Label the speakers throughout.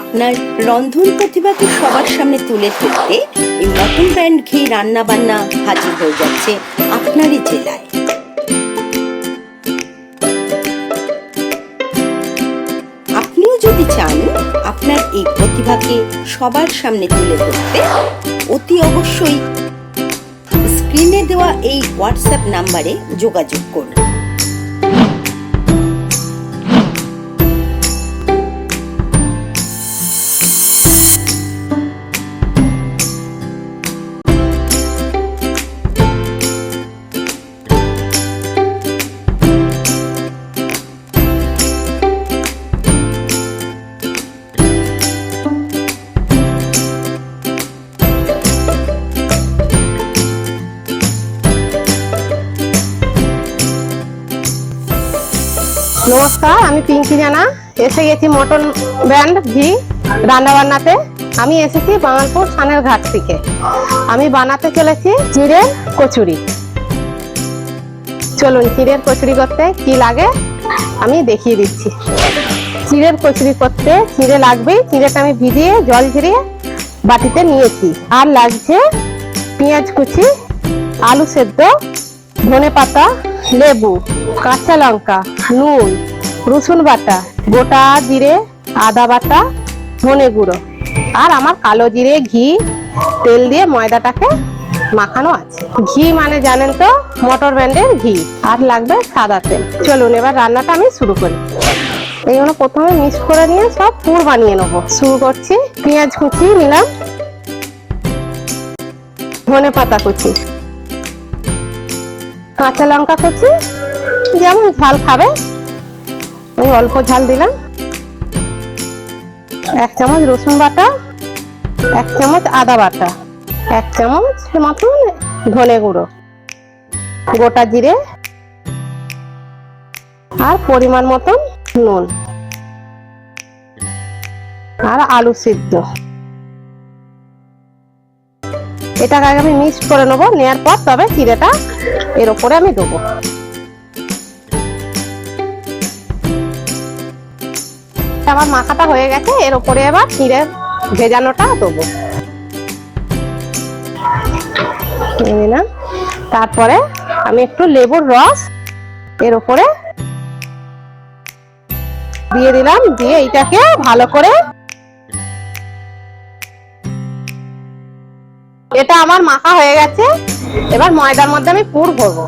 Speaker 1: আপনার রন্ধন প্রতিভাকে সবার সামনে তুলে ধরতে এই মটন ব্র্যান্ড ঘি রান্না বান্না হাজির হয়ে যাচ্ছে আপনারই জেলায়। আপনিও যদি চান আপনার এই প্রতিভাকে সবার সামনে তুলে ধরতে, অতি অবশ্যই স্ক্রিনে দেওয়া এই হোয়াটসঅ্যাপ নাম্বারে যোগাযোগ করুন।
Speaker 2: নমস্কার, আমি পিঙ্কি জানা এসে গেছি মটন ব্র্যান্ড ঘি রান্নাবান্নাতে। আমি এসেছি বাঙালপুর সানের ঘাট থেকে। আমি বানাতে চলেছি চিড়ের কচুরি। চলুন চিড়ের কচুরি করতে কি লাগে আমি দেখিয়ে দিচ্ছি। চিড়ের কচুরি করতে চিড়ে লাগবেই। চিড়েটা আমি ভিজিয়ে জল ঝরিয়ে বাটিতে নিয়েছি। আর লাগছে পেঁয়াজ কুচি, আলু সেদ্ধ, ধনে পাতা, লেবু, কাঁচা লঙ্কা, নুন, রসুন বাটা, গোটা জিরে, আদা বাটা, ধনে গুঁড়ো, আর আমার কালো জিরে, ঘি, তেল দিয়ে ময়দাটাকে মাখানো আছে। ঘি মানে জানেন তো মটর ব্র্যান্ডের ঘি। আর লাগবে সাদা তেল। চলুন এবার রান্নাটা আমি শুরু করি। এইগুলো প্রথমে মিক্স করে নিয়ে সব পুর বানিয়ে নেবো। শুরু করছি। পেঁয়াজ কুচি নিলাম, ধনে পাতা কুচি, কাঁচা লঙ্কা কুচি, যেমন ঝাল খাবে আমি অল্প ঝাল দিলাম, 1 চামচ রসুন বাটা, 1 চামচ আদা বাটা, 1 চামচ মতন ধনে গুঁড়ো, গোটা জিরে, আর পরিমাণ মতন নুন, আর আলু সিদ্ধ। এটাকে আগে আমি মিক্স করে নেবো। নেওয়ার পর তবে চিড়েটা এর উপরে আমি দেবো। আমার মাখাটা হয়ে গেছে। এর উপরে এবার চিড়ে ভেজানোটা দেবো। তারপরে আমি একটু লেবুর রস এর উপরে দিয়ে দিলাম। দিয়ে এইটাকে ভালো করে, এটা আমার মাখা হয়ে গেছে। এবার ময়দার মধ্যে আমি পুর ভরবো।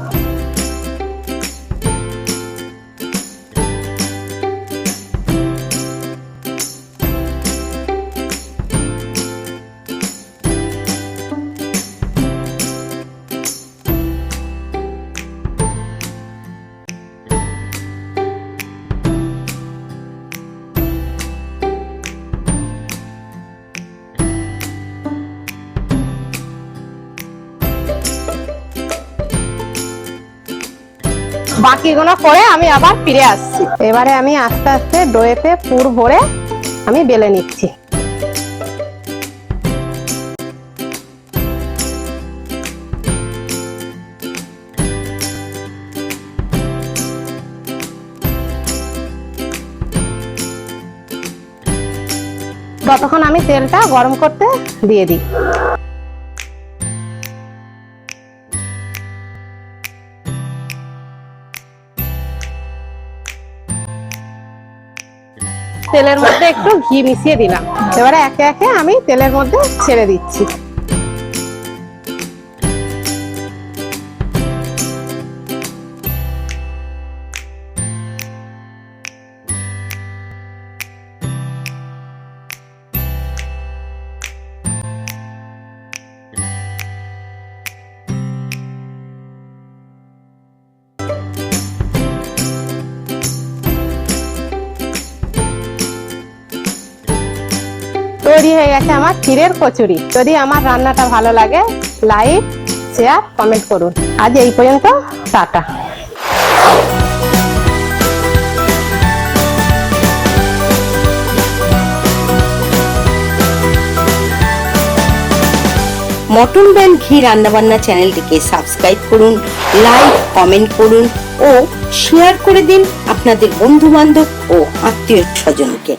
Speaker 2: বাকিগুলো করে আমি আবার ফিরে আসছি। এবারে আমি আস্তে আস্তে ডোয়েতে পুর ভরে আমি বেলে নিচ্ছি। ততক্ষণ আমি তেলটা গরম করতে দিয়ে দিই। তেলের মধ্যে একটু ঘি মিশিয়ে দিলাম। এবারে একে একে আমি তেলের মধ্যে ছেড়ে দিচ্ছি। তৈরি হয়ে গেছে আমার চিড়ের কচুরি। যদি আমার রান্নাটা ভালো লাগে লাইক, শেয়ার, কমেন্ট করুন। আজ এই পর্যন্ত, টাটা।
Speaker 1: মটন ব্র্যান্ড ঘি রান্নাবান্না চ্যানেলটিকে সাবস্ক্রাইব করুন, লাইক, কমেন্ট করুন ও শেয়ার করে দিন আপনাদের বন্ধু বান্ধব ও আত্মীয় স্বজনকে।